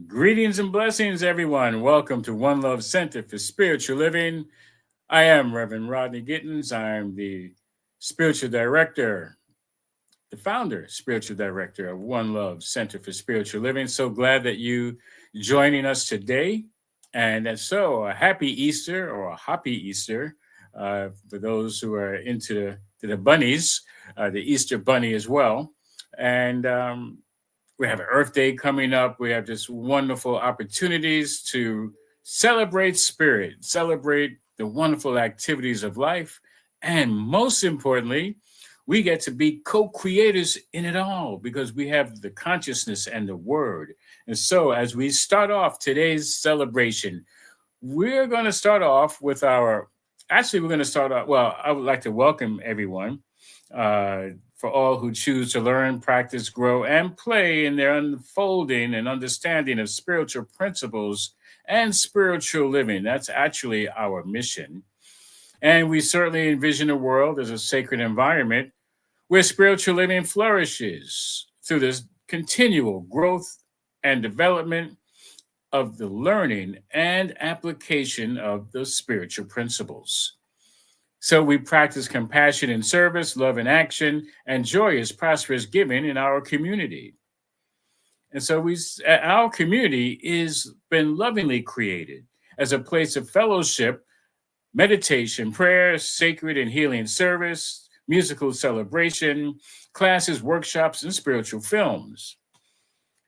Greetings and blessings, everyone. Welcome to One Love Center for Spiritual Living. I am Rev Rodney Gittens. I am the spiritual director, the founder, spiritual director of One Love Center for Spiritual Living. So glad that you joining us today. And so a happy Easter or a happy Easter for those who are into the bunnies, the Easter bunny as well. And we have Earth Day coming up. We have just wonderful opportunities to celebrate spirit, celebrate the wonderful activities of life. And most importantly, we get to be co-creators in it all because we have the consciousness and the word. And so as we start off today's celebration, we're going to start off with I would like to welcome everyone for all who choose to learn, practice, grow, and play in their unfolding and understanding of spiritual principles and spiritual living. That's actually our mission. And we certainly envision a world as a sacred environment where spiritual living flourishes through this continual growth and development of the learning and application of the spiritual principles. So we practice compassion in service, love in action, and joyous, prosperous giving in our community. And so our community is been lovingly created as a place of fellowship, meditation, prayer, sacred and healing service, musical celebration, classes, workshops, and spiritual films.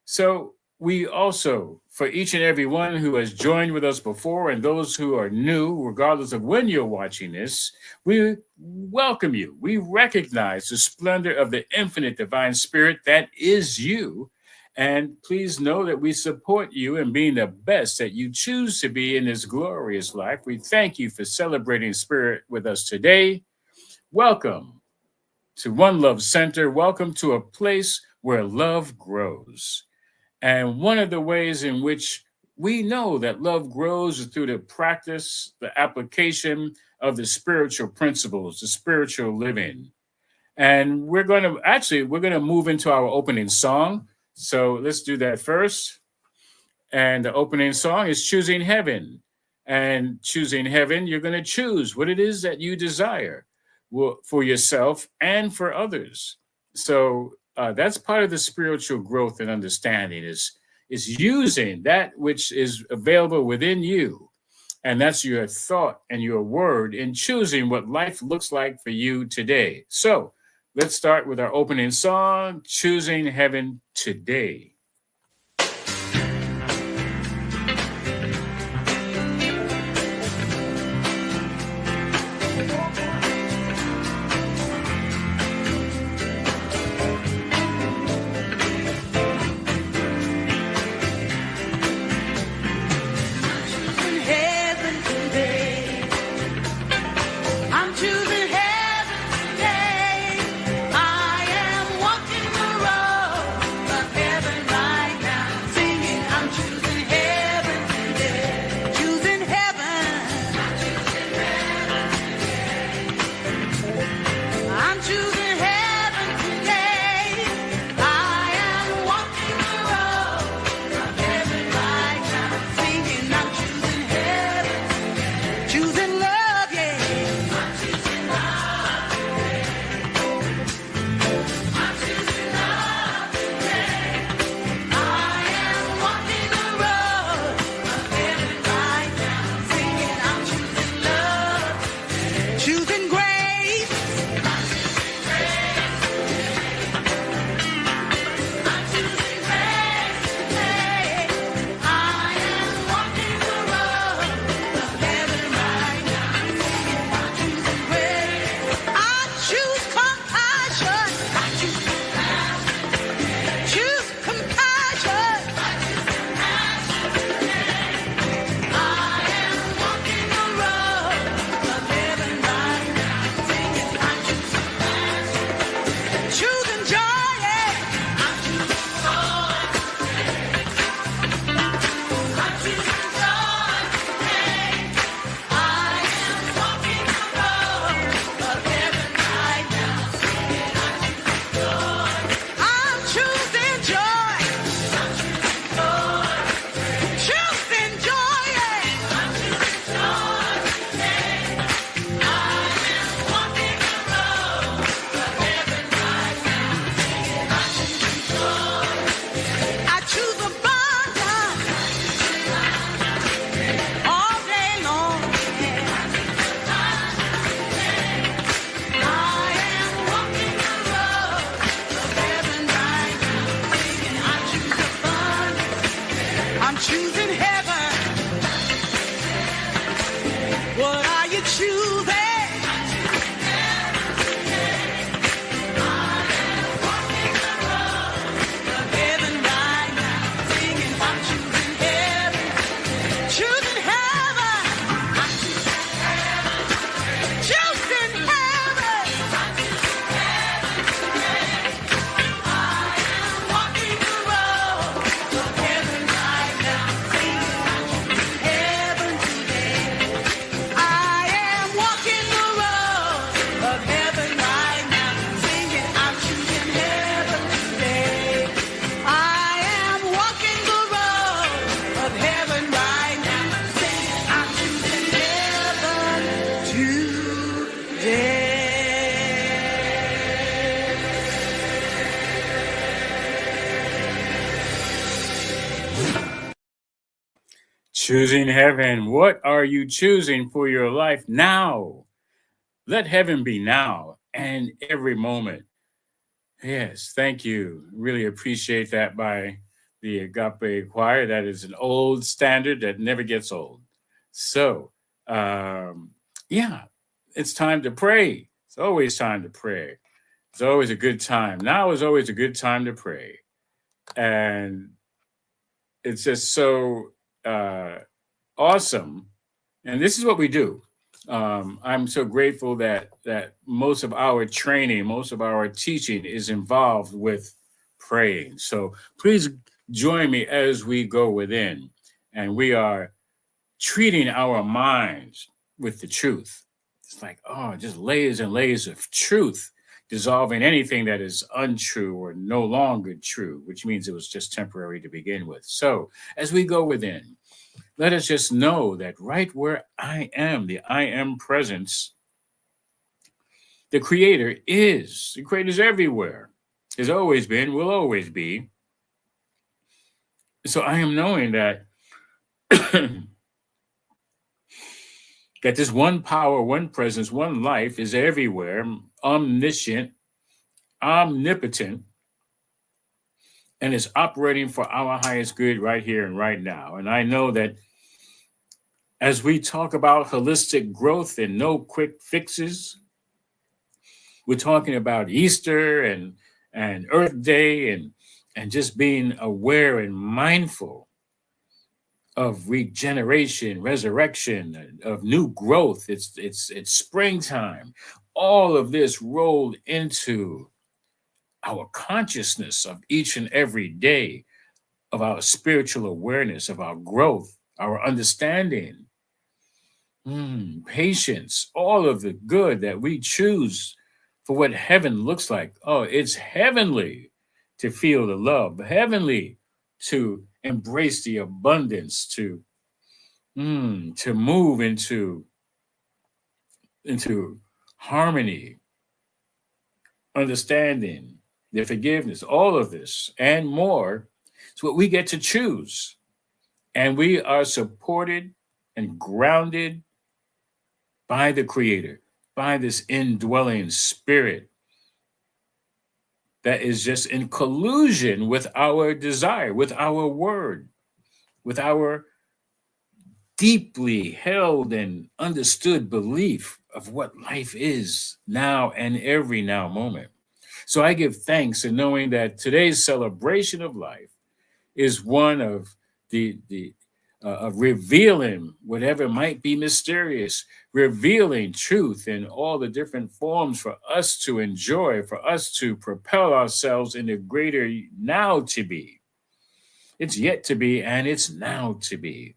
So we also, for each and every one who has joined with us before and those who are new, regardless of when you're watching this, we welcome you. We recognize the splendor of the infinite divine spirit that is you. And please know that we support you in being the best that you choose to be in this glorious life. We thank you for celebrating spirit with us today. Welcome to One Love Center. Welcome to a place where love grows. And one of the ways in which we know that love grows is through the practice, the application of the spiritual principles, the spiritual living. And we're going to move into our opening song. So let's do that first. And the opening song is Choosing Heaven. And choosing heaven, you're going to choose what it is that you desire for yourself and for others. So that's part of the spiritual growth and understanding is using that which is available within you. And that's your thought and your word in choosing what life looks like for you today. So let's start with our opening song, Choosing Heaven Today. Heaven Choosing heaven. What are you choosing for your life now? Let heaven be now and every moment. Yes, thank you. Really appreciate that by the Agape Choir. That is an old standard that never gets old. So, um, yeah, it's time to pray. It's always time to pray. It's always a good time. Now is always a good time to pray. And it's just so uh, awesome. And this is what we do. I'm so grateful that most of our training, most of our teaching is involved with praying. So please join me as we go within, and we are treating our minds with the truth. It's like, oh, just layers and layers of truth, dissolving anything that is untrue or no longer true, which means it was just temporary to begin with. So as we go within, let us just know that right where I am, the I am presence, the Creator is. The Creator is everywhere, has always been, will always be. So I am knowing that that this one power, one presence, one life is everywhere, omniscient, omnipotent, and is operating for our highest good right here and right now. And I know that as we talk about holistic growth and no quick fixes, we're talking about Easter and Earth Day and just being aware and mindful of regeneration, resurrection, of new growth. It's springtime. All of this rolled into our consciousness of each and every day, of our spiritual awareness, of our growth, our understanding, patience, all of the good that we choose for what heaven looks like. Oh, it's heavenly to feel the love, heavenly to embrace the abundance, to move into harmony, understanding, the forgiveness, all of this and more. It's what we get to choose. And we are supported and grounded by the Creator, by this indwelling spirit that is just in collusion with our desire, with our word, with our deeply held and understood belief of what life is now and every now moment. So I give thanks in knowing that today's celebration of life is one of the of revealing whatever might be mysterious, revealing truth in all the different forms for us to enjoy, for us to propel ourselves in the greater now to be. It's yet to be, and it's now to be.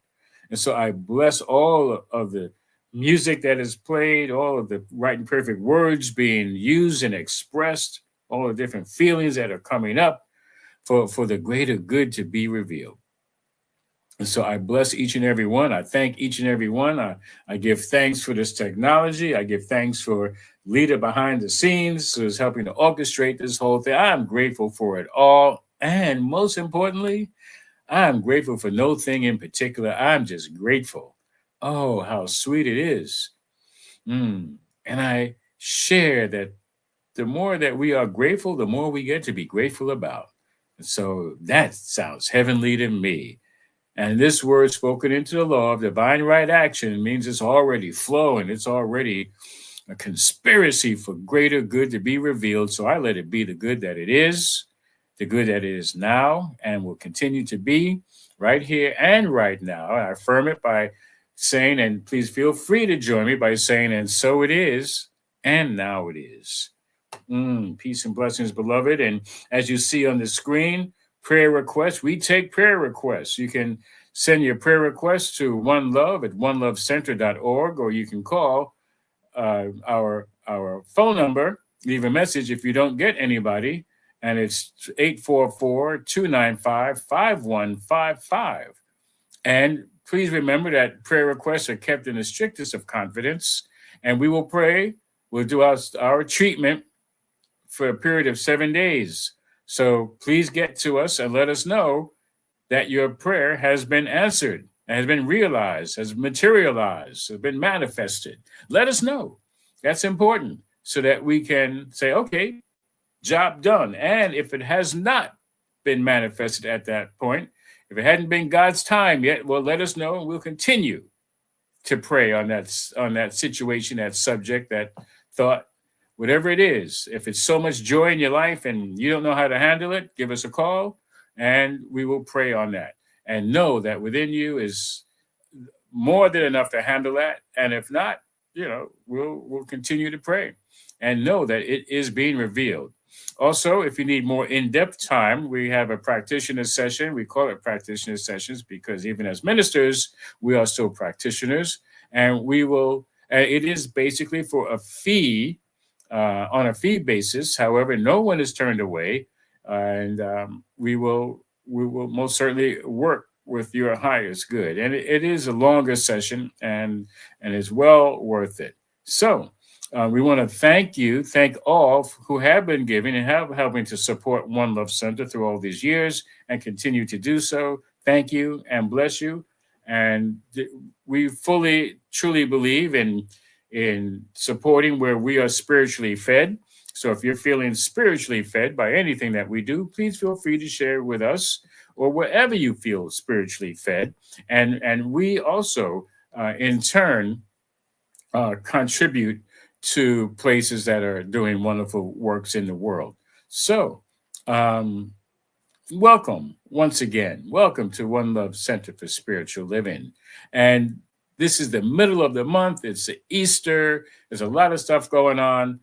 And so I bless all of the music that is played, all of the right and perfect words being used and expressed, all the different feelings that are coming up for the greater good to be revealed. And so I bless each and every one. I thank each and every one. I give thanks for this technology. I give thanks for leader behind the scenes who is helping to orchestrate this whole thing. I'm grateful for it all. And most importantly, I'm grateful for no thing in particular. I'm just grateful. Oh, how sweet it is. And I share that the more that we are grateful, the more we get to be grateful about. So that sounds heavenly to me. And this word spoken into the law of divine right action means it's already flowing. It's already a conspiracy for greater good to be revealed. So I let it be the good that it is, the good that it is now, and will continue to be right here and right now. I affirm it by saying, and please feel free to join me by saying, and so it is, and now it is. Peace and blessings, beloved. And as you see on the screen, prayer requests, we take prayer requests. You can send your prayer requests to One Love at onelovecenter.org, or you can call our phone number, leave a message if you don't get anybody, and it's 844-295-5155. And please remember that prayer requests are kept in the strictest of confidence, and we will pray. We'll do our treatment for a period of 7 days. So please get to us and let us know that your prayer has been answered. and has been realized, has materialized, has been manifested, let us know. That's important so that we can say, okay, job done. And if it has not been manifested at that point, if it hadn't been God's time yet, well, let us know and we'll continue to pray on that situation, that subject, that thought, whatever it is. If it's so much joy in your life and you don't know how to handle it, give us a call and we will pray on that. And know that within you is more than enough to handle that. And if not, we'll continue to pray and know that it is being revealed. Also, if you need more in-depth time, we have a practitioner session. We call it practitioner sessions because even as ministers, we are still practitioners. And it is basically for a fee, on a fee basis. However, no one is turned away. And we will most certainly work with your highest good. And it is a longer session and is well worth it. So we want to thank all who have been giving and have helping to support One Love Center through all these years and continue to do so. Thank you and bless you. And we fully, truly believe in supporting where we are spiritually fed. So if you're feeling spiritually fed by anything that we do, please feel free to share with us or wherever you feel spiritually fed. And we also, in turn, contribute to places that are doing wonderful works in the world. So, welcome once again. Welcome to One Love Center for Spiritual Living. And this is the middle of the month. It's Easter. There's a lot of stuff going on.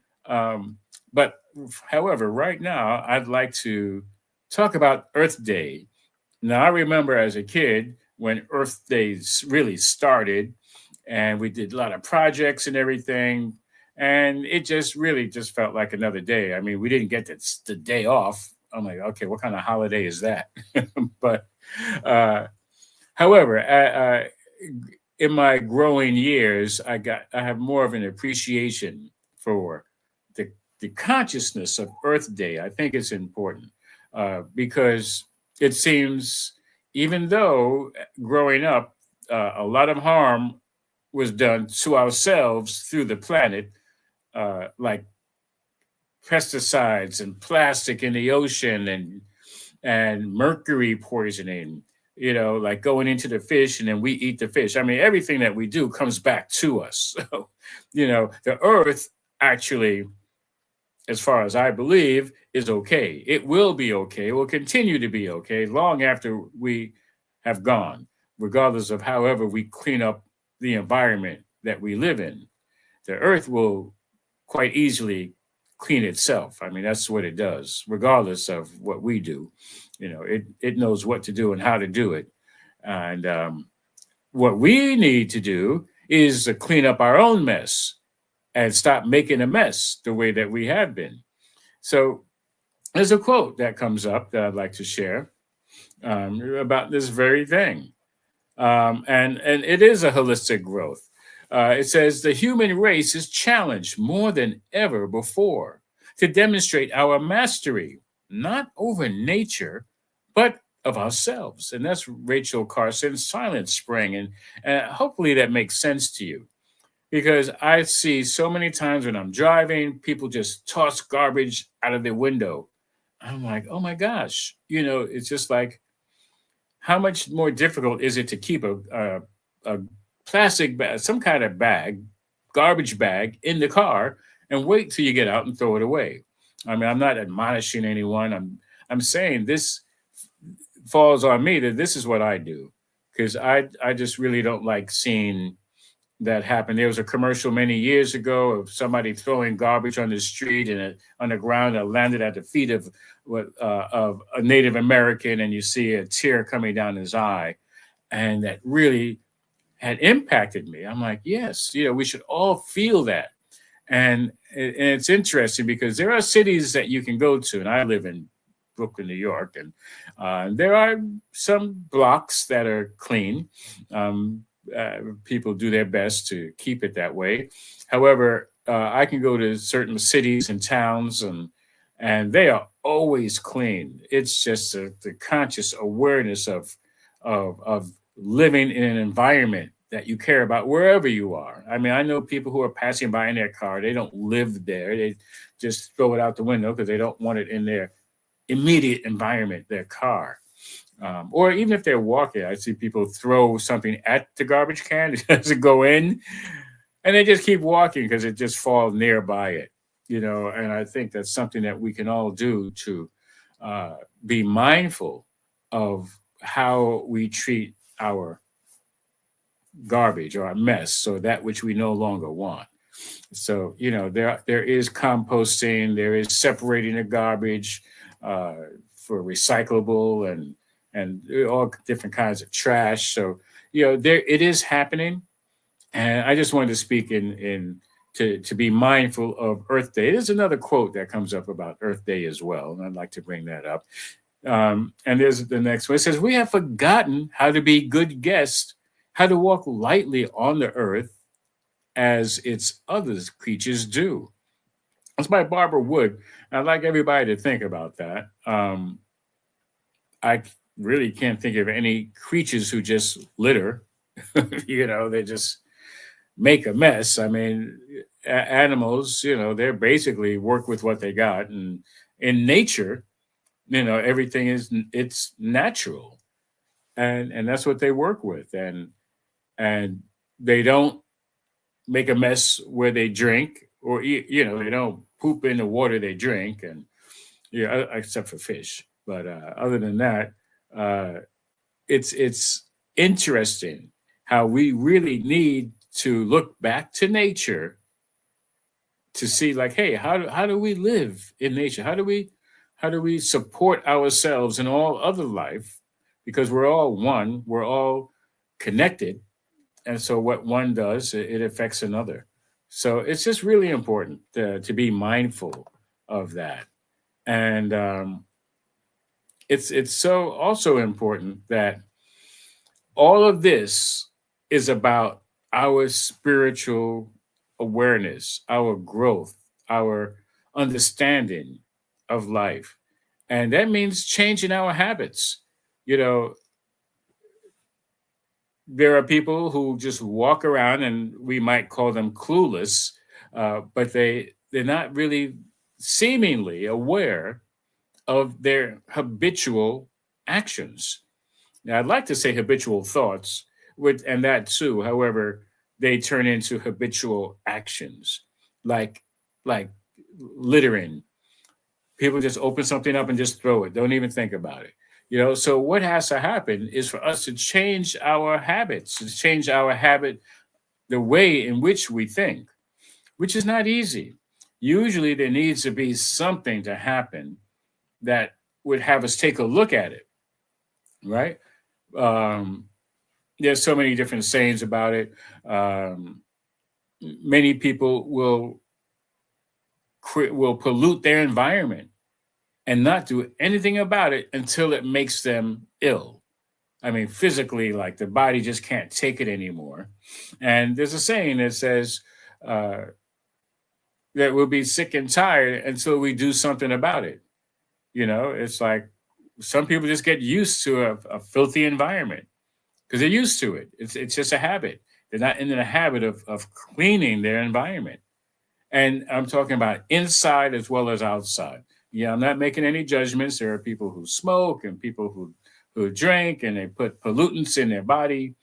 But however, right now, I'd like to talk about Earth Day. Now, I remember as a kid when Earth Day really started, and we did a lot of projects and everything. And it just felt like another day. I mean, we didn't get the day off. I'm like, okay, what kind of holiday is that? But however, in my growing years, I have more of an appreciation for the consciousness of Earth Day. I think it's important because it seems, even though growing up, a lot of harm was done to ourselves through the planet, like pesticides and plastic in the ocean and mercury poisoning, like going into the fish and then we eat the fish. I mean, everything that we do comes back to us. So, the earth actually, as far as I believe, is okay. It will be okay. It will continue to be okay long after we have gone, regardless of however we clean up the environment that we live in. The earth will quite easily clean itself. I mean, that's what it does, regardless of what we do. It knows what to do and how to do it. And what we need to do is to clean up our own mess and stop making a mess the way that we have been. So there's a quote that comes up that I'd like to share about this very thing. And it is a holistic growth. It says the human race is challenged more than ever before to demonstrate our mastery, not over nature, but of ourselves. And that's Rachel Carson's Silent Spring. And hopefully that makes sense to you. Because I see so many times when I'm driving, people just toss garbage out of their window. I'm like, oh my gosh, it's just like, how much more difficult is it to keep a plastic bag, some kind of bag, garbage bag in the car and wait till you get out and throw it away? I mean, I'm not admonishing anyone. I'm saying this falls on me that this is what I do, because I just really don't like seeing that happen. There was a commercial many years ago of somebody throwing garbage on the street and on the ground that landed at the feet of a Native American, and you see a tear coming down his eye, and that really had impacted me. I'm like, yes, we should all feel that. And it's interesting because there are cities that you can go to, and I live in Brooklyn, New York, and there are some blocks that are clean. People do their best to keep it that way. However, I can go to certain cities and towns, and they are always clean. It's just the conscious awareness of living in an environment that you care about wherever you are. I mean, I know people who are passing by in their car, they don't live there. They just throw it out the window because they don't want it in their immediate environment, their car. Or even if they're walking, I see people throw something at the garbage can. It doesn't go in, and they just keep walking because it just falls nearby it. And I think that's something that we can all do to be mindful of how we treat our garbage or our mess, so that which we no longer want. So there is composting, there is separating the garbage for recyclable and all different kinds of trash. So there it is happening, and I just wanted to speak in to be mindful of Earth Day. There's another quote that comes up about Earth Day as well, and I'd like to bring that up. And there's the next one. It says, "We have forgotten how to be good guests, how to walk lightly on the earth as its other creatures do." That's by Barbara Wood. I'd like everybody to think about that. I really can't think of any creatures who just litter. They just make a mess. I mean, animals, they're basically work with what they got. And in nature, everything it's natural. And that's what they work with. And they don't make a mess where they drink, or they don't poop in the water they drink, and except for fish. But other than that, it's interesting how we really need to look back to nature to see, like, hey, how do we live in nature? How do we support ourselves and all other life? Because we're all one, we're all connected, and so what one does, it affects another. So it's just really important to be mindful of that. And it's so also important that all of this is about our spiritual awareness, our growth, our understanding of life. And that means changing our habits. You know, there are people who just walk around, and we might call them clueless, but they're not really seemingly aware of their habitual actions. Now, I'd like to say habitual thoughts, and that too. However, they turn into habitual actions, like like littering. People just open something up and just throw it. Don't even think about it. So what has to happen is for us to change our habits, to change our habit, the way in which we think, which is not easy. Usually, there needs to be something to happen that would have us take a look at it, right? Um, there's so many different sayings about it. Many people will pollute their environment and not do anything about it until it makes them ill. I mean, physically, like the body just can't take it anymore. And there's a saying that says uh, that we'll be sick and tired until we do something about it. It's like some people just get used to a filthy environment because they're used to it. It's just a habit. They're not in the habit of cleaning their environment. And I'm talking about inside as well as outside. Yeah, I'm not making any judgments. There are people who smoke and people who drink, and they put pollutants in their body,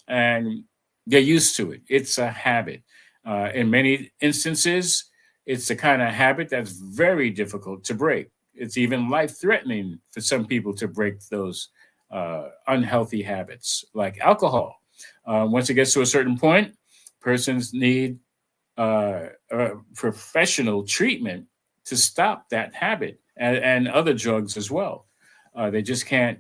and they're used to it. It's a habit. In many instances, it's the kind of habit that's very difficult to break. It's even life-threatening for some people to break those unhealthy habits, like alcohol. Once it gets to a certain point, persons need professional treatment to stop that habit, and other drugs as well. They just can't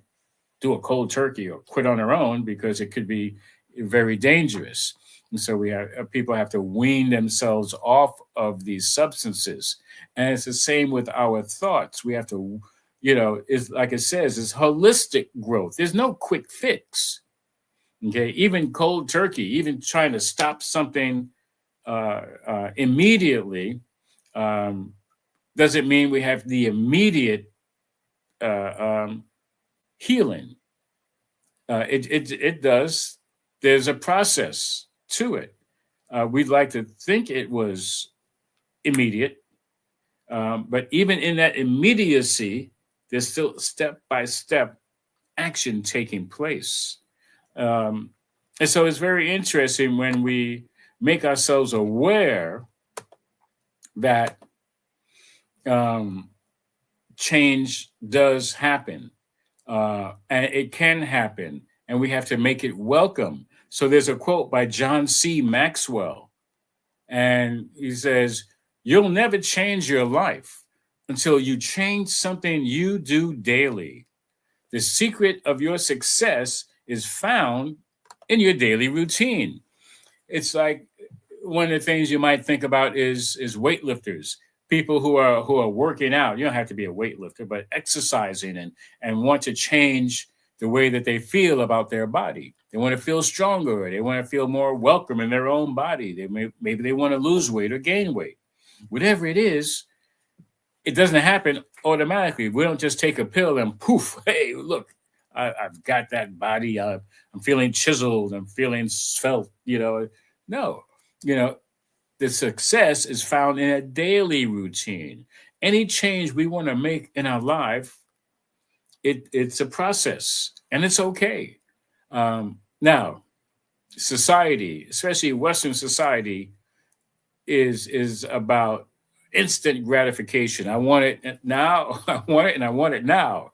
do a cold turkey or quit on their own because it could be very dangerous. And so people have to wean themselves off of these substances. And it's the same with our thoughts. We have to, it's like it says, it's holistic growth. There's no quick fix. Okay, even cold turkey, even trying to stop something immediately, doesn't mean we have the immediate healing. it does. There's a process to it. We'd like to think it was immediate, but even in that immediacy, there's still step by step action taking place. Um, and so it's very interesting when we make ourselves aware that um, change does happen, and it can happen, and we have to make it welcome. So there's a quote by John C. Maxwell, and he says, "You'll never change your life until you change something you do daily. The secret of your success is found in your daily routine." It's like one of the things you might think about is weightlifters, people who are working out. You don't have to be a weightlifter, but exercising and want to change the way that they feel about their body. They want to feel stronger. They want to feel more welcome in their own body. Maybe they want to lose weight or gain weight. Whatever it is, it doesn't happen automatically. We don't just take a pill and poof, hey, look, I've got that body. I'm feeling chiseled. I'm feeling svelte. No, you know, the success is found in a daily routine. Any change we want to make in our life, it's a process, and it's okay. Now, society, especially Western society, is about instant gratification. I want it now. I want it, and I want it now.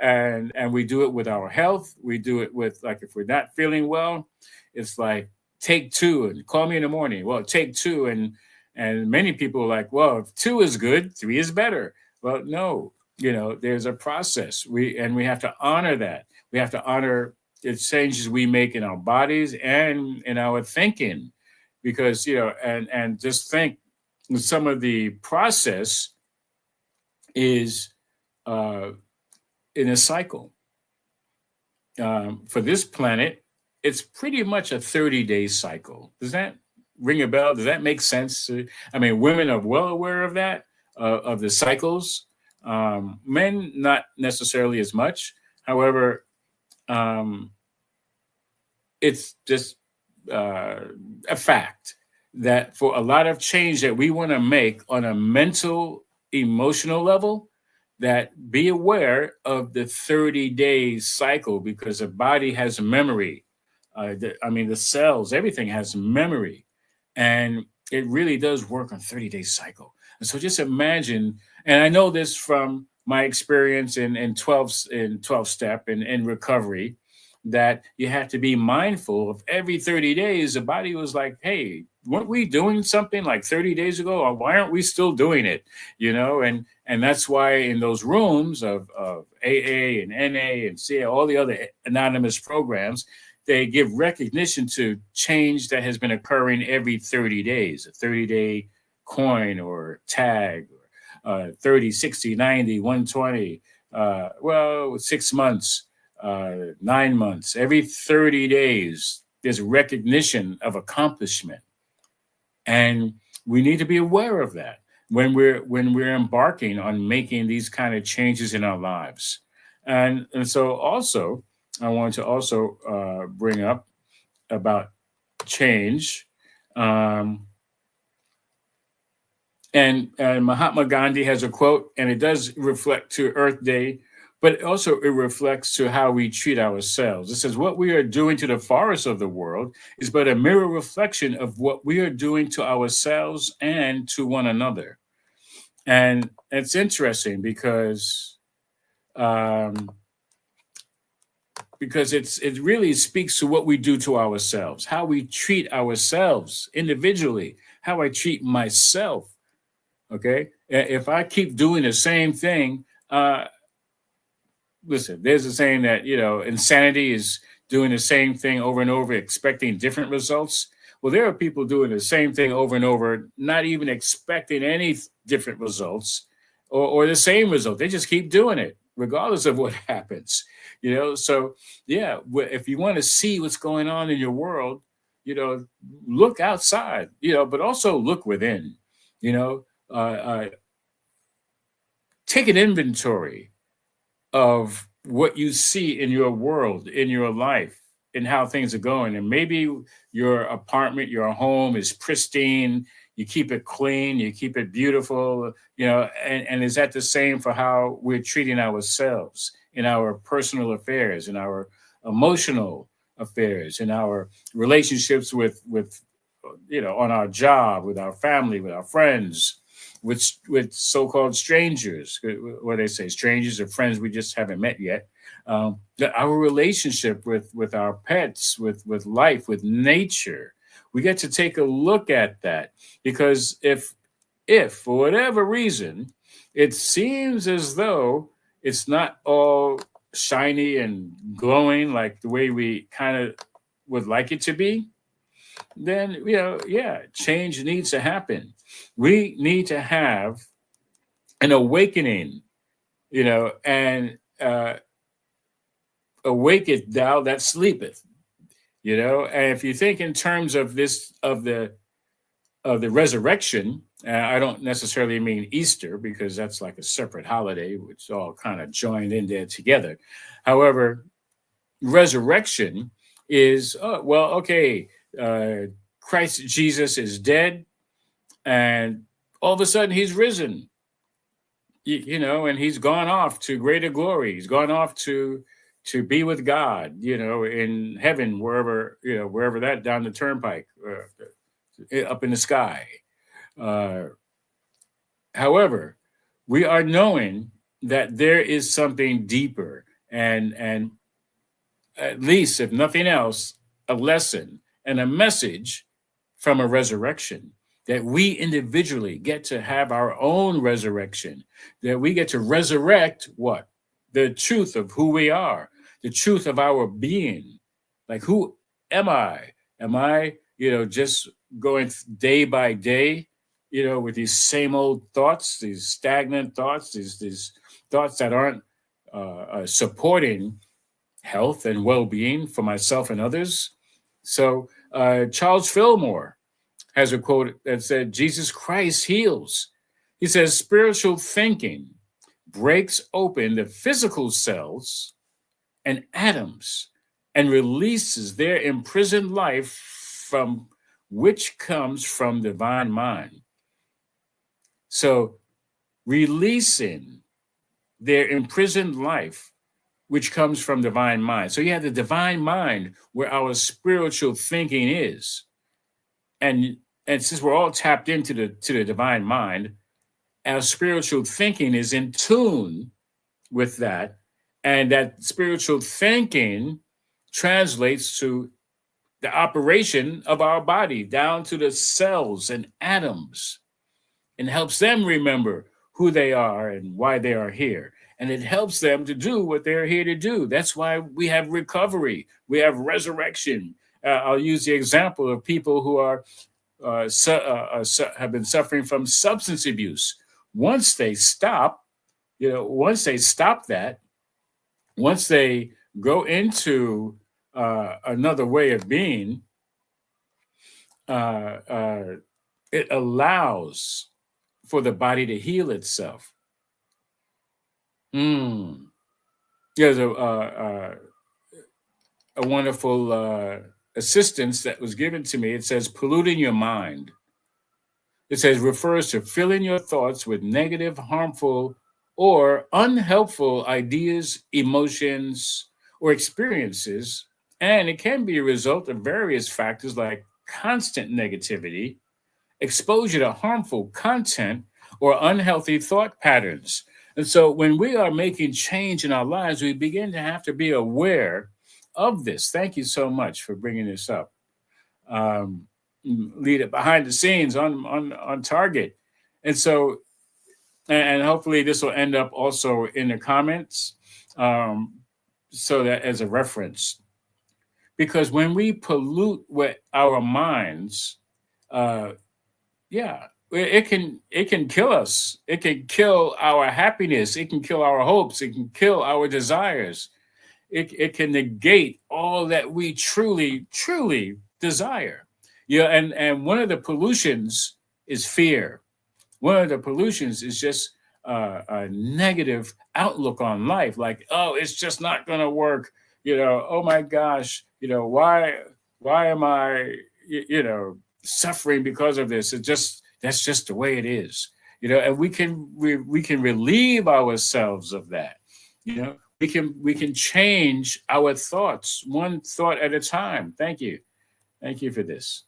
And we do it with our health. We do it with, like, if we're not feeling well, it's like take two and call me in the morning. Well, take two, and many people are like, well, if two is good, three is better. Well, no, there's a process. We have to honor that. We have to honor the changes we make in our bodies and in our thinking, because and just think, some of the process is in a cycle. For this planet, it's pretty much a 30-day cycle. Does that ring a bell? Does that make sense? I mean, women are well aware of that, of the cycles. Men, not necessarily as much. However, it's just a fact that for a lot of change that we want to make on a mental, emotional level, that be aware of the 30-day cycle, because the body has memory. The cells, everything has memory, and it really does work on 30-day cycle. And so just imagine, and I know this from my experience in 12 step and in recovery, that you have to be mindful of every 30 days. The body was like, hey, weren't we doing something like 30 days ago? Or why aren't we still doing it? And that's why in those rooms of AA and NA and CA, all the other anonymous programs, they give recognition to change that has been occurring every 30 days, a 30-day coin or tag, 30, 60, 90, 120, 6 months, 9 months. Every 30 days, there's recognition of accomplishment. And we need to be aware of that when we're embarking on making these kind of changes in our lives. And so also, I want to also bring up about change. And Mahatma Gandhi has a quote, and it does reflect to Earth Day, but also it reflects to how we treat ourselves. It says, what we are doing to the forests of the world is but a mirror reflection of what we are doing to ourselves and to one another. And it's interesting because it really speaks to what we do to ourselves, how we treat ourselves individually, how I treat myself. Okay, if I keep doing the same thing, listen, there's a saying that, insanity is doing the same thing over and over, expecting different results. Well, there are people doing the same thing over and over, not even expecting any different results or the same result. They just keep doing it, regardless of what happens. So yeah, if you want to see what's going on in your world, look outside, but also look within, take an inventory of what you see in your world, in your life, and how things are going. And maybe your apartment, your home is pristine, you keep it clean, you keep it beautiful, and is that the same for how we're treating ourselves in our personal affairs, in our emotional affairs, in our relationships with on our job, with our family, with our friends, with so-called strangers. What they say, strangers or friends we just haven't met yet. Our relationship with our pets, with life, with nature. We get to take a look at that, because if for whatever reason it seems as though it's not all shiny and glowing like the way we kind of would like it to be, then change needs to happen. We need to have an awakening, and awaketh thou that sleepeth, and if you think in terms of this of the resurrection, I don't necessarily mean Easter, because that's like a separate holiday which all kind of joined in there together. However, resurrection is okay, Christ Jesus is dead, and all of a sudden he's risen, and he's gone off to greater glory. He's gone off to be with God, in heaven, wherever that, down the turnpike, up in the sky. However, we are knowing that there is something deeper, and at least, if nothing else, a lesson and a message from a resurrection, that we individually get to have our own resurrection, that we get to resurrect what? The truth of who we are, the truth of our being. Like, who am I? Am I, just going day by day, with these same old thoughts, these stagnant thoughts, these thoughts that aren't supporting health and well-being for myself and others? So Charles Fillmore has a quote that said, Jesus Christ heals. He says, spiritual thinking breaks open the physical cells and atoms and releases their imprisoned life, from which comes from divine mind. So releasing their imprisoned life, which comes from divine mind. So you have the divine mind where our spiritual thinking is. And since we're all tapped into the divine mind, our spiritual thinking is in tune with that. And that spiritual thinking translates to the operation of our body, down to the cells and atoms, and helps them remember who they are and why they are here. And it helps them to do what they're here to do. That's why we have recovery. We have resurrection. I'll use the example of people who are have been suffering from substance abuse. Once they stop, once they go into another way of being, it allows for the body to heal itself. There's a wonderful assistance that was given to me. It says, polluting your mind. It says, refers to filling your thoughts with negative, harmful, or unhelpful ideas, emotions, or experiences. And it can be a result of various factors like constant negativity, exposure to harmful content, or unhealthy thought patterns. And so when we are making change in our lives, we begin to have to be aware of this. Thank you so much for bringing this up. Lead it behind the scenes on target. And so, and hopefully this will end up also in the comments, so that as a reference. Because when we pollute with our minds, it can kill us. It can kill our happiness. It can kill our hopes. It can kill our desires. It can negate all that we truly, truly desire. And one of the pollutions is fear. One of the pollutions is just a negative outlook on life, like, oh, it's just not going to work. Oh my gosh, why am I, suffering because of this? That's just the way it is. And we can relieve ourselves of that. We can change our thoughts one thought at a time. Thank you for this.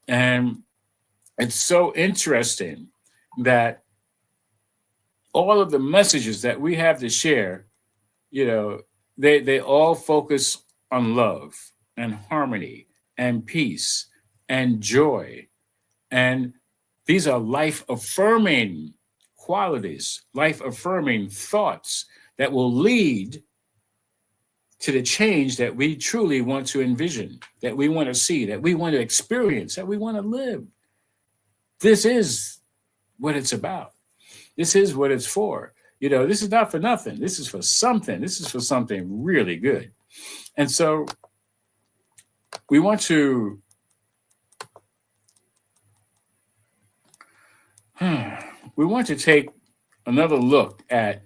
And it's so interesting that all of the messages that we have to share, they all focus on love and harmony and peace and joy. And these are life affirming qualities, life affirming thoughts that will lead to the change that we truly want to envision, that we want to see, that we want to experience, that we want to live. This is what it's about. This is what it's for. This is not for nothing. This is for something. This is for something really good. And so we want to take another look at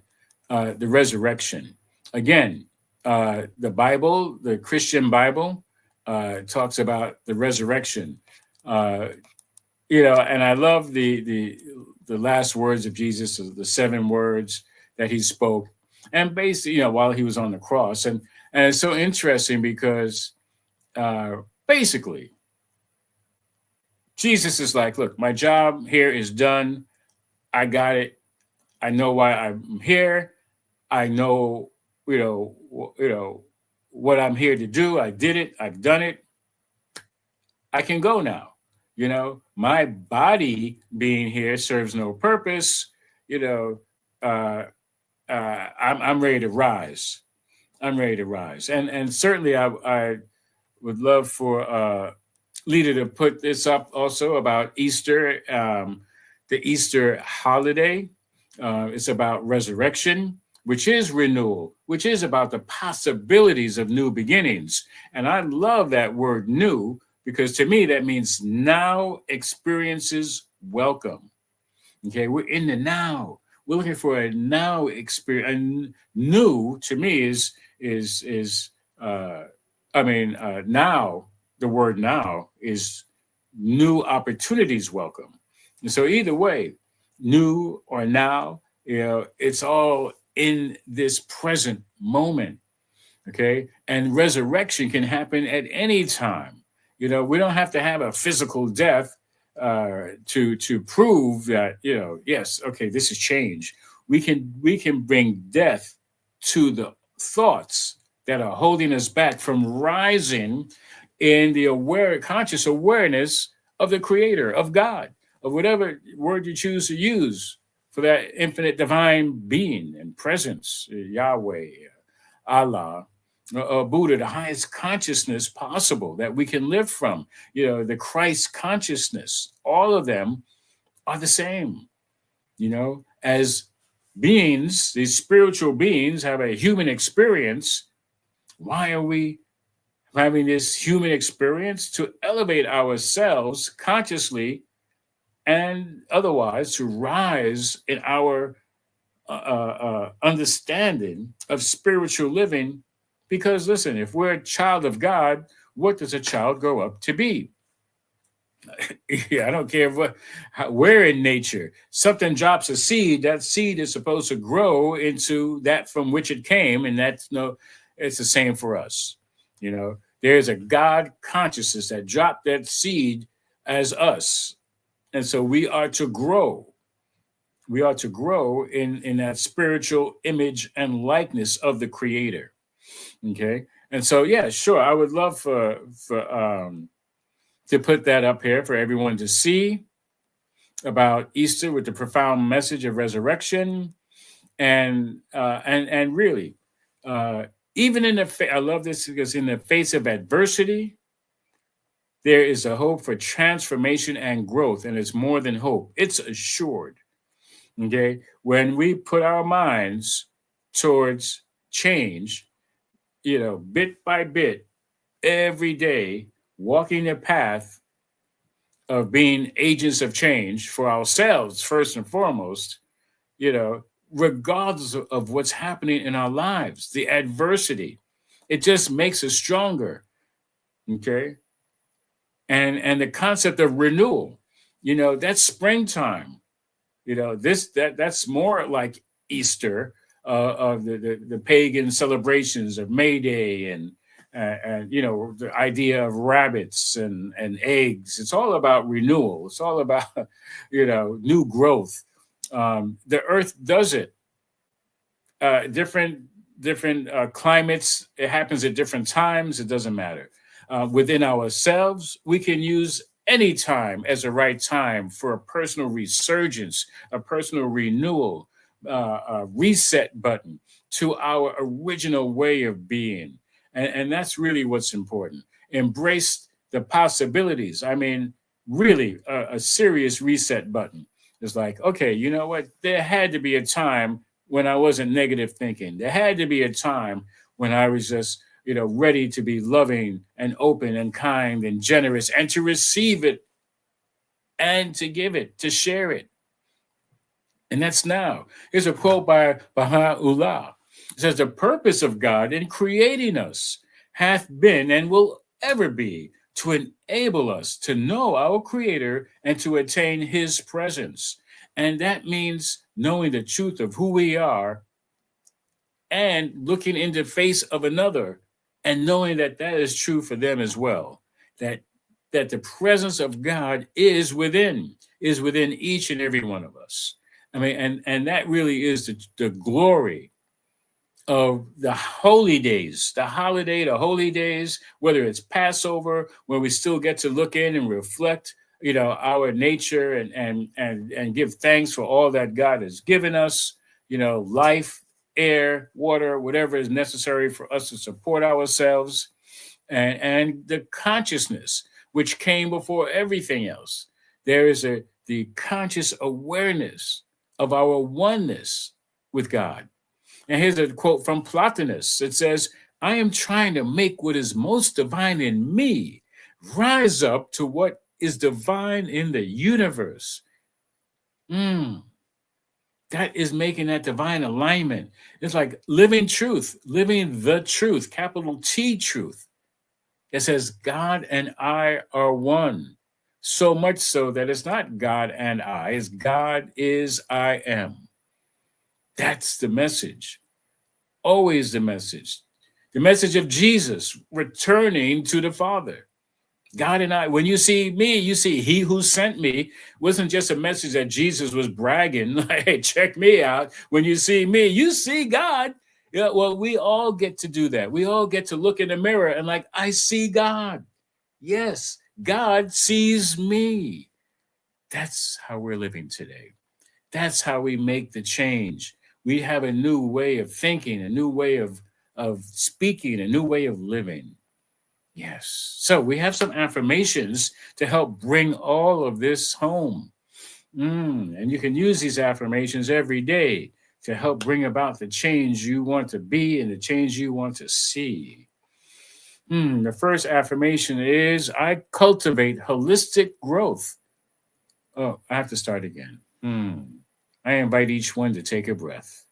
the resurrection. Again, the Bible, the Christian Bible, talks about the resurrection. And I love the last words of Jesus, the 7 words that he spoke, and basically, while he was on the cross. And it's so interesting because basically, Jesus is like, look, my job here is done. I got it. I know why I'm here. I know, what I'm here to do. I did it. I've done it. I can go now. My body being here serves no purpose. I'm ready to rise. I'm ready to rise. And certainly I would love for Lita to put this up also about Easter, the Easter holiday. It's about resurrection, which is renewal, which is about the possibilities of new beginnings. And I love that word new, because to me, that means now experiences welcome. Okay, we're in the now. We're looking for a now experience. And new to me is now, the word now is new opportunities welcome. And so either way, new or now, it's all in this present moment. Okay, and resurrection can happen at any time. We don't have to have a physical death to prove that, yes, okay, this is change. We can bring death to the thoughts that are holding us back from rising in the conscious awareness of the Creator, of God, of whatever word you choose to use for that infinite divine being and presence, Yahweh, Allah, Buddha, the highest consciousness possible that we can live from, the Christ consciousness. All of them are the same, as beings. These spiritual beings have a human experience. Why are we having this human experience? To elevate ourselves consciously and otherwise, to rise in our understanding of spiritual living. Because listen, if we're a child of God, what does a child grow up to be? I don't care where in nature something drops a seed. That seed is supposed to grow into that from which it came, and it's the same for us. There's a God consciousness that dropped that seed as us, and so we are to grow. We are to grow in that spiritual image and likeness of the Creator. Okay. And so, yeah, sure. I would love for to put that up here for everyone to see about Easter, with the profound message of resurrection. And really, even I love this, because in the face of adversity, there is a hope for transformation and growth. And it's more than hope. It's assured. Okay. When we put our minds towards change, bit by bit, every day, walking the path of being agents of change for ourselves, first and foremost, regardless of what's happening in our lives, the adversity, it just makes us stronger. Okay. And the concept of renewal, that's springtime. That's more like Easter, of the pagan celebrations of May Day, and the idea of rabbits and eggs. It's all about renewal. It's all about new growth. The earth does it. Different climates. It happens at different times. It doesn't matter. Within ourselves, we can use any time as a right time for a personal resurgence, a personal renewal, a reset button to our original way of being. And that's really what's important. Embrace the possibilities. I mean, really, a serious reset button. It's like, okay, you know what? There had to be a time when I wasn't negative thinking. There had to be a time when I was just, ready to be loving and open and kind and generous and to receive it and to give it, to share it. And that's now. Here's a quote by Baha'u'llah. It says, the purpose of God in creating us hath been and will ever be to enable us to know our Creator and to attain His presence. And that means knowing the truth of who we are and looking in the face of another and knowing that that is true for them as well. That the presence of God is within each and every one of us. I mean, and that really is the glory of the holy days, the holy days, whether it's Passover, where we still get to look in and reflect, our nature and give thanks for all that God has given us, life, air, water, whatever is necessary for us to support ourselves, and the consciousness which came before everything else. There is the conscious awareness of our oneness with God. And here's a quote from Plotinus. It says, I am trying to make what is most divine in me rise up to what is divine in the universe. That is making that divine alignment. It's like living truth, living the truth, capital T truth. It says, God and I are one. So much so that it's not God and I, it's God is I am. That's the message. Always the message. The message of Jesus returning to the Father. God and I, when you see me, you see he who sent me. Wasn't just a message that Jesus was bragging, like, hey, check me out. When you see me, you see God. Yeah, well, we all get to do that. We all get to look in the mirror and like, I see God. Yes, God sees me. That's how we're living today. That's how we make the change. We have a new way of thinking, a new way of speaking, a new way of living. Yes. So we have some affirmations to help bring all of this home. And you can use these affirmations every day to help bring about the change you want to be and the change you want to see. The first affirmation is, I cultivate holistic growth. Oh, I have to start again. I invite each one to take a breath.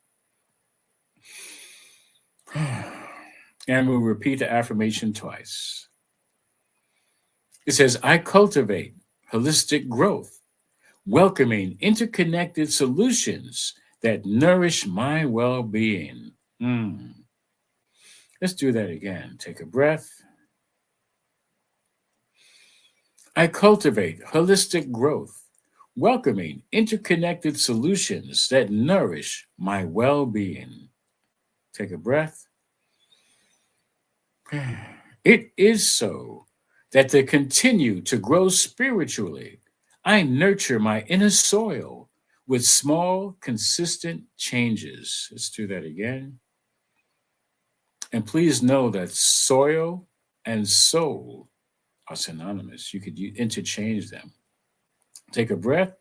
And we'll repeat the affirmation twice. It says, I cultivate holistic growth, welcoming interconnected solutions that nourish my well-being. Let's do that again. Take a breath. I cultivate holistic growth, welcoming interconnected solutions that nourish my well-being. Take a breath. It is so that to continue to grow spiritually, I nurture my inner soil with small, consistent changes. Let's do that again. And please know that soil and soul are synonymous. You could interchange them. Take a breath.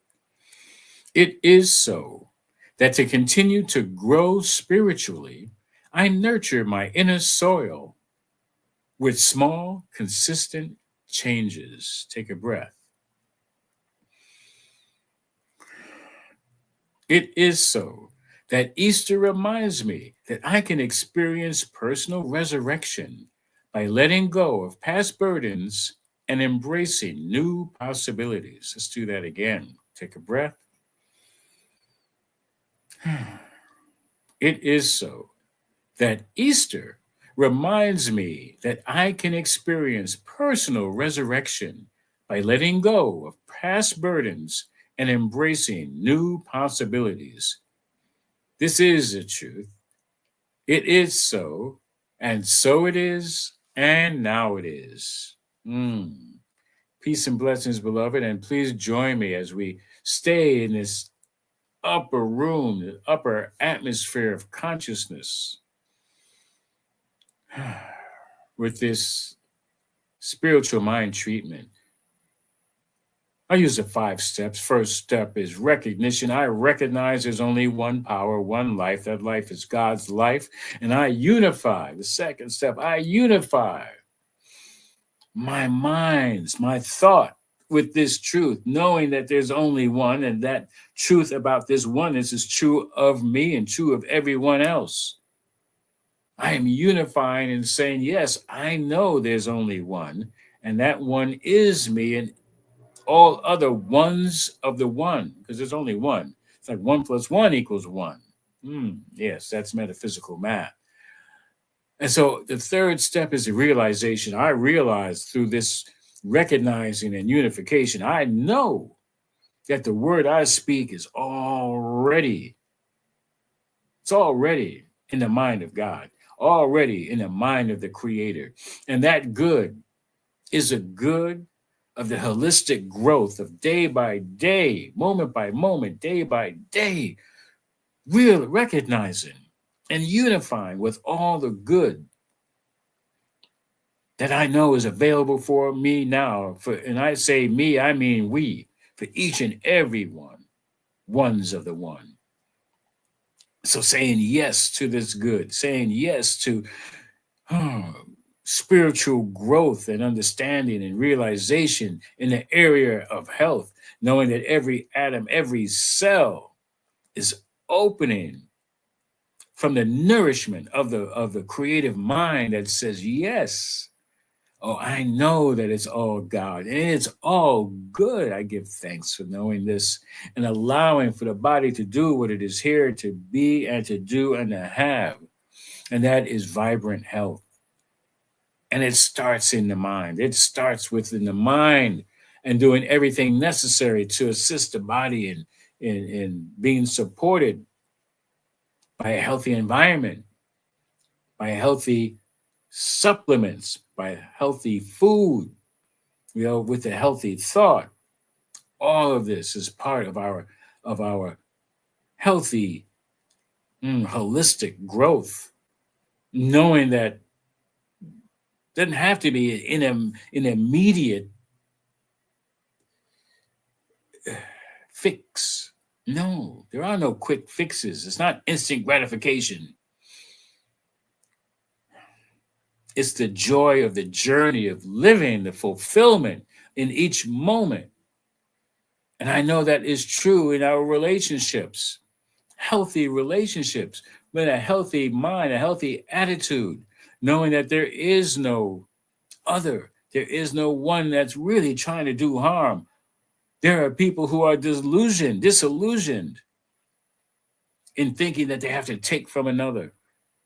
It is so that to continue to grow spiritually, I nurture my inner soil with small, consistent changes. Take a breath. It is so that Easter reminds me that I can experience personal resurrection by letting go of past burdens and embracing new possibilities. Let's do that again. Take a breath. It is so that Easter reminds me that I can experience personal resurrection by letting go of past burdens and embracing new possibilities. This is the truth. It is so, and so it is, and now it is. Peace and blessings, beloved, and please join me as we stay in this upper room, the upper atmosphere of consciousness with this spiritual mind treatment. I use the 5 steps. First step is recognition. I recognize there's only one power, one life. That life is God's life. And I unify. The second step, I unify my minds, my thought with this truth, knowing that there's only one, and that truth about this oneness is true of me and true of everyone else. I am unifying and saying, yes, I know there's only one, and that one is me and all other ones of the one, because there's only one. It's like 1 + 1 = 1. Yes, that's metaphysical math. And so the third step is the realization. I realize through this recognizing and unification, I know that the word I speak is already in the mind of God, already in the mind of the Creator. And that good is a good of the holistic growth of day by day, moment by moment, day by day, real recognizing and unifying with all the good that I know is available for me now. And I say me, I mean we, for each and every one, ones of the one. So saying yes to this good, saying yes to spiritual growth and understanding and realization in the area of health, knowing that every atom, every cell is opening from the nourishment of the creative mind that says yes. Oh, I know that it's all God and it's all good. I give thanks for knowing this and allowing for the body to do what it is here to be and to do and to have. And that is vibrant health. And it starts in the mind. It starts within the mind and doing everything necessary to assist the body in being supported by a healthy environment, by healthy supplements, by healthy food, with a healthy thought. All of this is part of our healthy, holistic growth, knowing that doesn't have to be in an immediate fix. No, there are no quick fixes. It's not instant gratification. It's the joy of the journey of living, the fulfillment in each moment. And I know that is true in our relationships, healthy relationships, with a healthy mind, a healthy attitude, knowing that there is no other. There is no one that's really trying to do harm. There are people who are disillusioned in thinking that they have to take from another.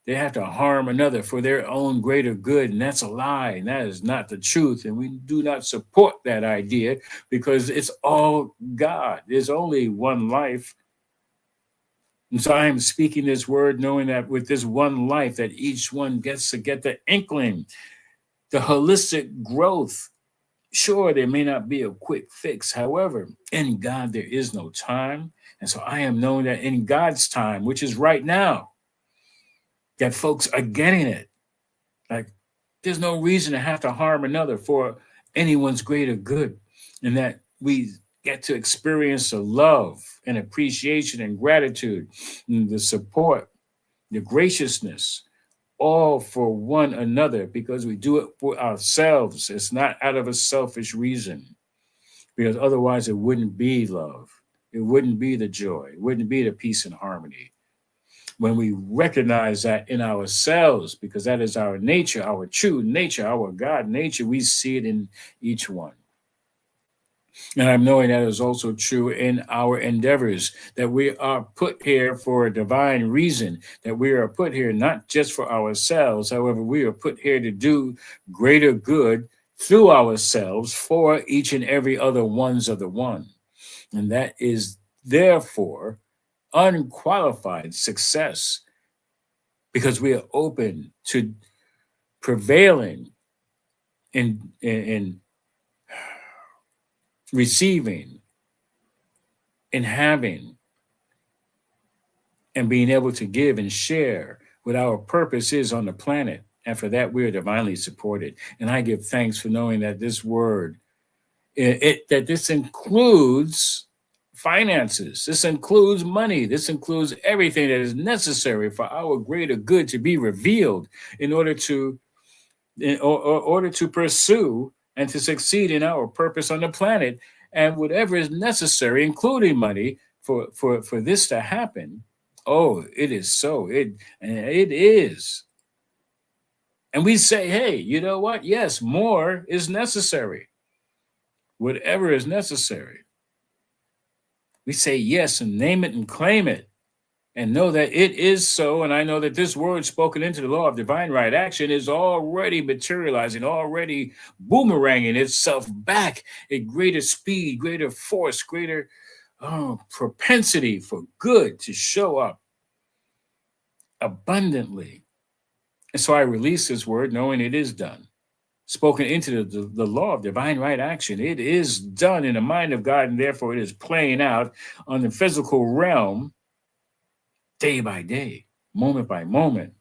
They have to harm another for their own greater good. And that's a lie. And that is not the truth. And we do not support that idea because it's all God. There's only one life. And so I am speaking this word knowing that with this one life that each one gets to get the inkling, the holistic growth. Sure, there may not be a quick fix. However, in God, there is no time. And so I am knowing that in God's time, which is right now, that folks are getting it. Like, there's no reason to have to harm another for anyone's greater good. And that we get to experience the love and appreciation and gratitude and the support, the graciousness, all for one another because we do it for ourselves. It's not out of a selfish reason, because otherwise it wouldn't be love. It wouldn't be the joy. It wouldn't be the peace and harmony. When we recognize that in ourselves, because that is our nature, our true nature, our God nature, we see it in each one. And I'm knowing that is also true in our endeavors, that we are put here for a divine reason, that we are put here not just for ourselves. However, we are put here to do greater good through ourselves for each and every other ones of the one. And that is therefore unqualified success, because we are open to prevailing in receiving, in having, and being able to give and share what our purpose is on the planet. And for that, we are divinely supported. And I give thanks for knowing that this word, that this includes finances, this includes money, this includes everything that is necessary for our greater good to be revealed in order to pursue and to succeed in our purpose on the planet, and whatever is necessary, including money, for this to happen. Oh, it is so. It is. And we say, hey, you know what? Yes, more is necessary. Whatever is necessary. We say yes and name it and claim it and know that it is so. And I know that this word spoken into the law of divine right action is already materializing, already boomeranging itself back at greater speed, greater force, greater propensity for good to show up abundantly. And so I release this word knowing it is done. Spoken into the law of divine right action. It is done in the mind of God, and therefore it is playing out on the physical realm day by day, moment by moment,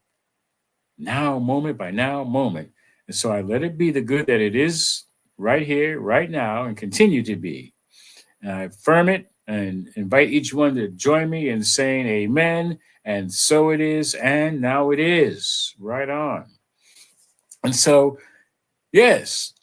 now moment by now moment. And so I let it be the good that it is right here, right now, and continue to be. And I affirm it and invite each one to join me in saying amen. And so it is, and now it is. Right on. And so, yes,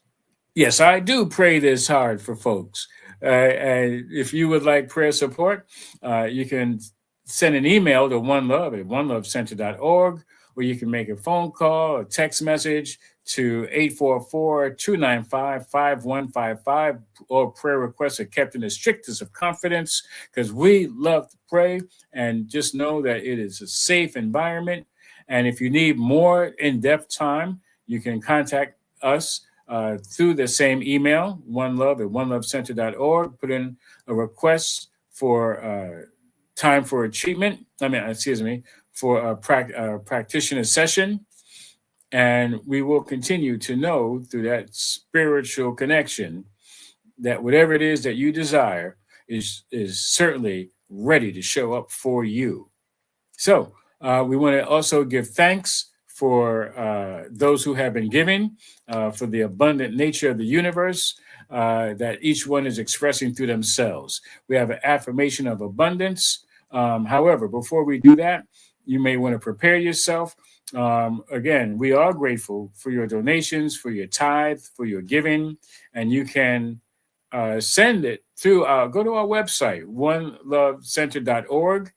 I do pray this hard for folks. And if you would like prayer support, you can send an email to One Love at onelovecenter.org, or you can make a phone call, a text message to 844-295-5155, or prayer requests are kept in the strictest of confidence, because we love to pray, and just know that it is a safe environment. And if you need more in-depth time, you can contact us through the same email, onelove at onelovecenter.org. Put in a request for time for a treatment. For a practitioner session. And we will continue to know through that spiritual connection that whatever it is that you desire is certainly ready to show up for you. So we want to also give thanks for those who have been giving, for the abundant nature of the universe that each one is expressing through themselves. We have an affirmation of abundance. However, before we do that, you may want to prepare yourself. Again, we are grateful for your donations, for your tithe, for your giving, and you can send it through, go to our website, onelovecenter.org.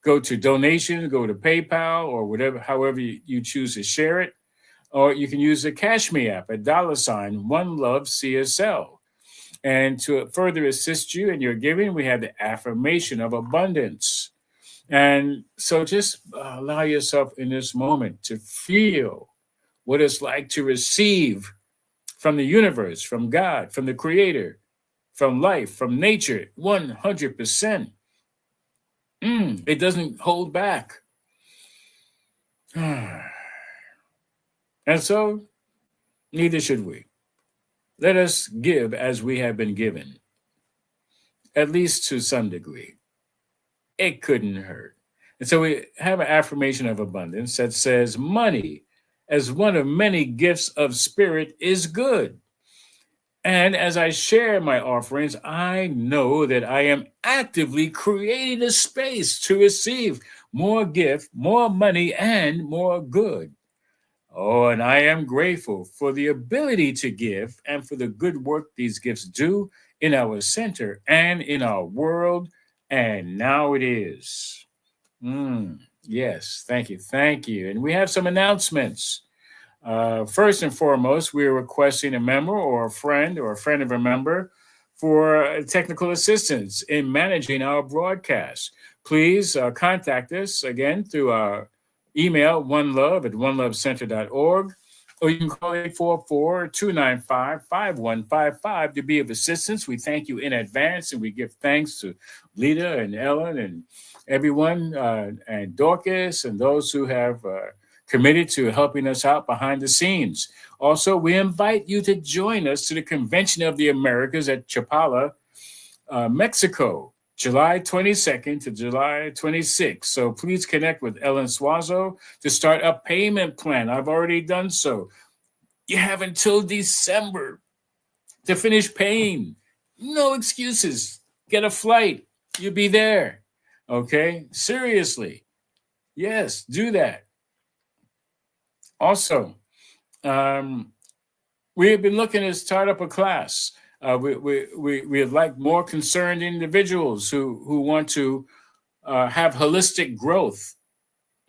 Go to donations, go to PayPal, or whatever, however you choose to share it. Or you can use the Cash Me app at $OneLoveCSL. And to further assist you in your giving, we have the affirmation of abundance. And so just allow yourself in this moment to feel what it's like to receive from the universe, from God, from the Creator, from life, from nature, 100%. It doesn't hold back. And so, neither should we. Let us give as we have been given, at least to some degree. It couldn't hurt. And so we have an affirmation of abundance that says money, as one of many gifts of spirit, is good. And as I share my offerings, I know that I am actively creating a space to receive more gift, more money, and more good. Oh, and I am grateful for the ability to give and for the good work these gifts do in our center and in our world. And now it is. Yes, thank you. Thank you. And we have some announcements. First and foremost, we are requesting a member or a friend of a member for technical assistance in managing our broadcast. Please contact us again through our email, oneLove@onelovecenter.org, or you can call 844-295-5155 to be of assistance. We thank you in advance, and we give thanks to Lita and Ellen and everyone, and Dorcas, and those who have committed to helping us out behind the scenes. Also, we invite you to join us to the Convention of the Americas at Chapala, Mexico, July 22nd to July 26th. So please connect with Ellen Suazo to start a payment plan. I've already done so. You have until December to finish paying. No excuses. Get a flight. You'll be there. Okay? Seriously. Yes, do that. Also, we have been looking to start up a class. We'd like more concerned individuals who want to have holistic growth,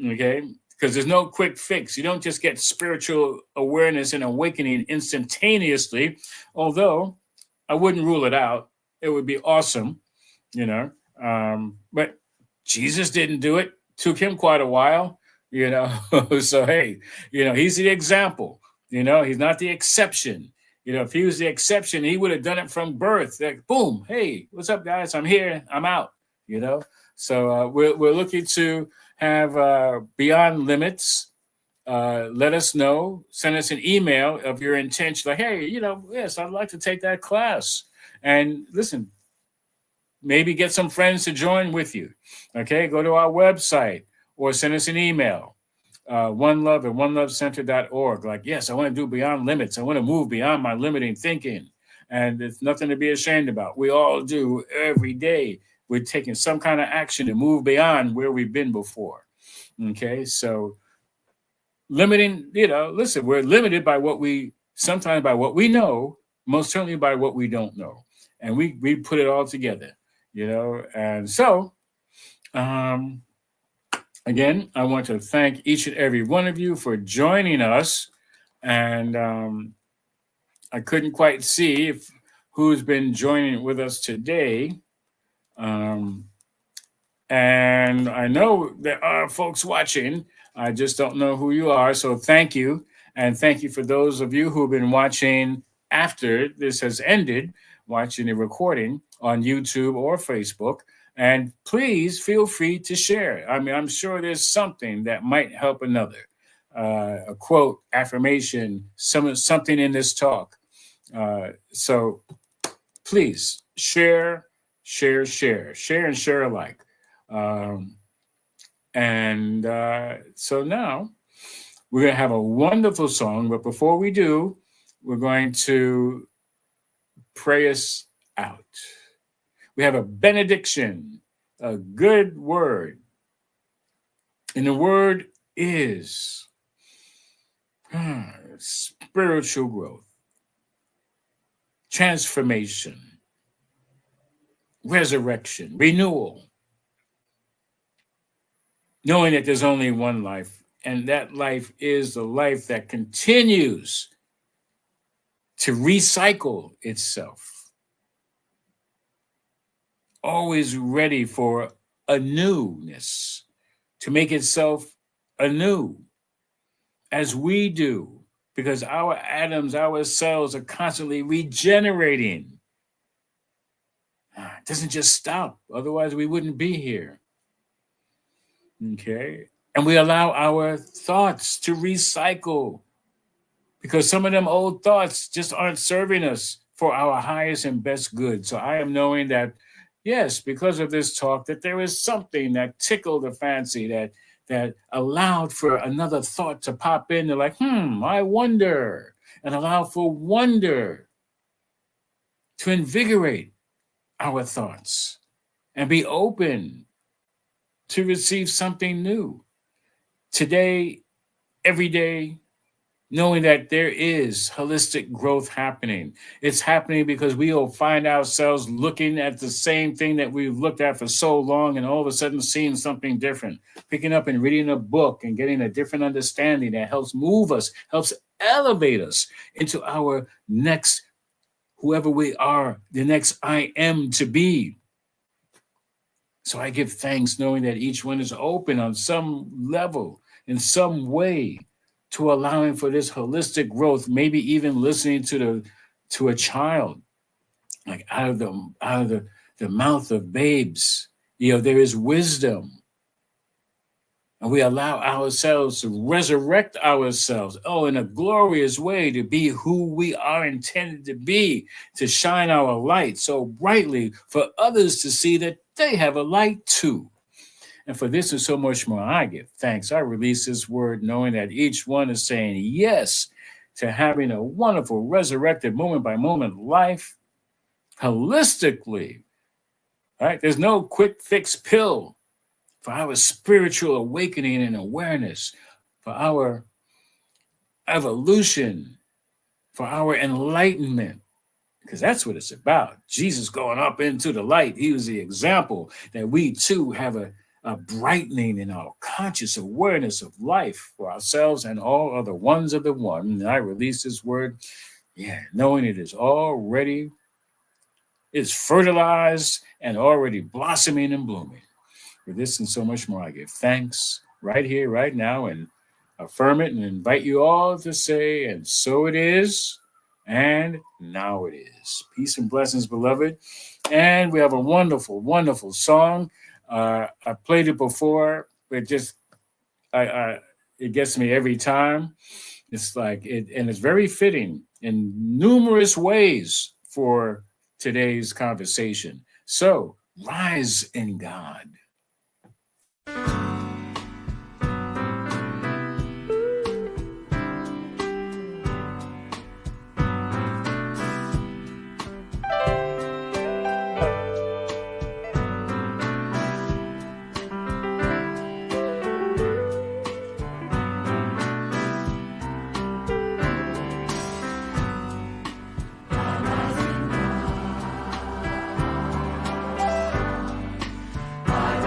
okay? Because there's no quick fix. You don't just get spiritual awareness and awakening instantaneously, although I wouldn't rule it out. It would be awesome, you know. But Jesus didn't do it. Took him quite a while, you know. So, hey, he's the example. He's not the exception. If he was the exception, he would have done it from birth. Like, boom, hey, what's up, guys? I'm here. I'm out, So we're looking to have Beyond Limits. Let us know. Send us an email of your intention. Like, hey, yes, I'd like to take that class. And listen, maybe get some friends to join with you. Okay, go to our website or send us an email. OneLove@onelovecenter.org. Like, yes, I want to do Beyond Limits. I want to move beyond my limiting thinking. And it's nothing to be ashamed about. We all do every day. We're taking some kind of action to move beyond where we've been before. Okay, so limiting, listen, we're limited by sometimes by what we know, most certainly by what we don't know. And we put it all together, and so, again, I want to thank each and every one of you for joining us. And I couldn't quite see who's been joining with us today. And I know there are folks watching. I just don't know who you are. So thank you. And thank you for those of you who have been watching after this has ended, watching the recording on YouTube or Facebook. And please feel free to share. I mean, I'm sure there's something that might help another. A quote, affirmation, something in this talk. So please share and share alike. So now we're going to have a wonderful song. But before we do, we're going to pray us out. We have a benediction, a good word. And the word is spiritual growth, transformation, resurrection, renewal. Knowing that there's only one life, and that life is the life that continues to recycle itself. Always ready for a newness, to make itself anew, as we do, because our atoms, our cells are constantly regenerating. It doesn't just stop, otherwise we wouldn't be here. Okay? And we allow our thoughts to recycle, because some of them old thoughts just aren't serving us for our highest and best good. So I am knowing that, yes, because of this talk, that there is something that tickled the fancy, that allowed for another thought to pop in. They're like, I wonder, and allow for wonder to invigorate our thoughts and be open to receive something new today, every day, knowing that there is holistic growth happening. It's happening because we will find ourselves looking at the same thing that we've looked at for so long and all of a sudden seeing something different, picking up and reading a book and getting a different understanding that helps move us, helps elevate us into our next, whoever we are, the next I am to be. So I give thanks knowing that each one is open on some level, in some way, to allowing for this holistic growth, maybe even listening to a child, like out of the mouth of babes. There is wisdom. And we allow ourselves to resurrect ourselves, in a glorious way, to be who we are intended to be, to shine our light so brightly for others to see that they have a light too. And for this and so much more, I give thanks. I release this word knowing that each one is saying yes to having a wonderful, resurrected, moment by moment life holistically. All right? There's no quick fix pill for our spiritual awakening and awareness, for our evolution, for our enlightenment. Because that's what it's about. Jesus going up into the light. He was the example that we too have a brightening in our conscious awareness of life for ourselves and all other ones of the one. And I release this word, knowing it is already, is fertilized and already blossoming and blooming. For this and so much more, I give thanks right here, right now, and affirm it and invite you all to say, and so it is, and now it is. Peace and blessings, beloved. And we have a wonderful, wonderful song. I played it before, but it gets me every time. It's like it, and it's very fitting in numerous ways for today's conversation. So, rise in God. I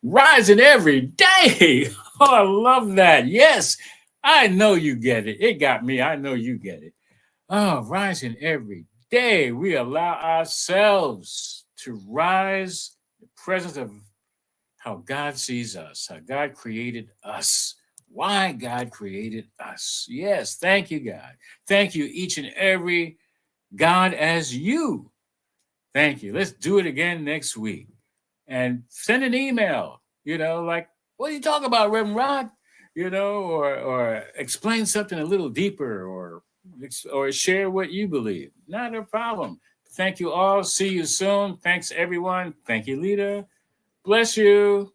Rising every day. Oh, I love that. Yes, I know you get it. It got me. I know you get it. Oh, rising every day. We allow ourselves to rise in the presence of how God sees us, how God created us, why God created us. Yes, thank you, God. Thank you, each and every God as you. Thank you. Let's do it again next week. And send an email, like, what do you talk about, Reverend Rod? Or explain something a little deeper, or share what you believe. Not a problem. Thank you all. See you soon. Thanks, everyone. Thank you, Lita. Bless you.